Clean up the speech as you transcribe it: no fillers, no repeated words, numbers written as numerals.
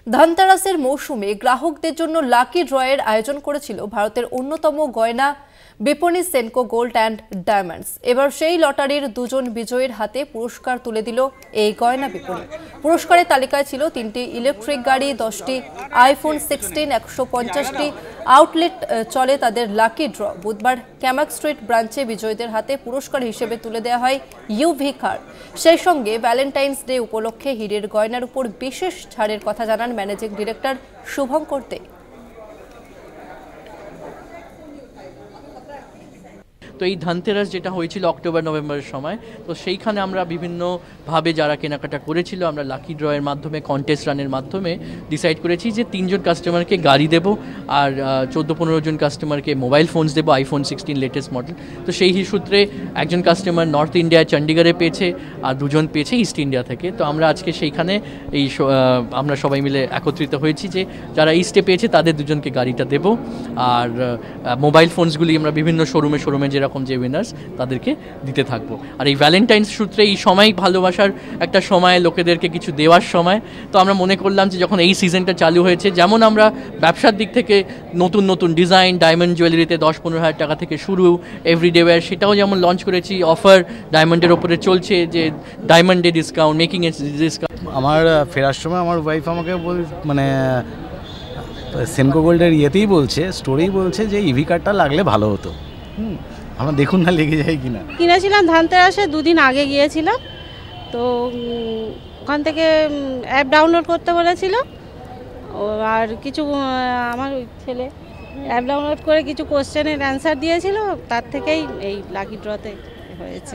ধনতেরাসের মৌসুমে গ্রাহকদের জন্য লাকি ড্রয়ের আয়োজন করেছিল ভারতের অন্যতম গয়না বিপণী সেনকো গোল্ড অ্যান্ড ডায়মন্ডস। এবার সেই লটারির দুজন বিজয়ীর হাতে পুরস্কার তুলে দিল এই গয়না বিপণী। পুরস্কারের তালিকায় ছিল 3টি ইলেকট্রিক গাড়ি, 10টি আইফোন 16, 150টি আউটলেট চলে তাদের লাকি ড্র। বুধবার ক্যামাক স্ট্রিট ব্রাঞ্চে বিজয়ীদের হাতে পুরস্কার হিসেবে তুলে দেওয়া হয় ইউভি কার। সেই সঙ্গে ভ্যালেন্টাইন্স ডে উপলক্ষে হীরের গয়নার উপর বিশেষ ছাড়ের কথা জানান ম্যানেজিং ডিরেক্টর শুভঙ্কর দে। তো এই ধনতেরাস যেটা হয়েছিল অক্টোবর নভেম্বরের সময়, তো সেইখানে আমরা বিভিন্নভাবে যারা কেনাকাটা করেছিল আমরা লাকি ড্রয়ের মাধ্যমে, কন্টেস্ট রানের মাধ্যমে ডিসাইড করেছি যে 3জন কাস্টমারকে গাড়ি দেব আর 14-15 জন কাস্টমারকে মোবাইল ফোনস দেবো, আইফোন 16 লেটেস্ট মডেল। তো সেই সূত্রে একজন কাস্টমার নর্থ ইন্ডিয়া চণ্ডীগড়ে পেয়েছে আর 2জন পেয়েছে ইস্ট ইন্ডিয়া থেকে। তো আমরা আজকে সেইখানে আমরা সবাই মিলে একত্রিত হয়েছি যে যারা ইস্টে পেয়েছে তাদের 2জনকে গাড়িটা দেব, আর মোবাইল ফোনসগুলি আমরা বিভিন্ন শোরুমে যেরকম যে উইনার্স তাদেরকে দিতে থাকবো। আর এই ভ্যালেন্টাইন্স সূত্রে এই সময় ভালোবাসার একটা সময়, লোকেদেরকে কিছু দেওয়ার সময়। তো আমরা মনে করলাম যে যখন এই সিজনটা চালু হয়েছে, যেমন আমরা ব্যবসার দিক থেকে নতুন নতুন ডিজাইন ডায়মন্ড জুয়েলারিতে 10-15 হাজার টাকা থেকে শুরু, এভরিডে ওয়্যার সেটাও যেমন লঞ্চ করেছি, অফার ডায়মন্ডের ওপরে চলছে যে ডায়মন্ডে ডিসকাউন্ট, মেকিং এ ডিসকাউন্ট। আমার ফেরার সময় আমার ওয়াইফ আমাকে মানে সেনকো গোল্ডের ইয়েতেই বলছে, স্টোরি বলছে যে ইভি কার্ডটা লাগলে ভালো হতো। আমরা দেখুন না লেগে যায় কিনা। কিনেছিলাম ধনতেরাসে 2 দিন আগে গিয়েছিলাম, তো ওখান থেকে অ্যাপ ডাউনলোড করতে বলেছিল, আর কিছু আমার ছেলে অ্যাপ ডাউনলোড করে কিছু কোশ্চেনের অ্যান্সার দিয়েছিল, তার থেকেই এই লাকি ড্রতে হয়েছে।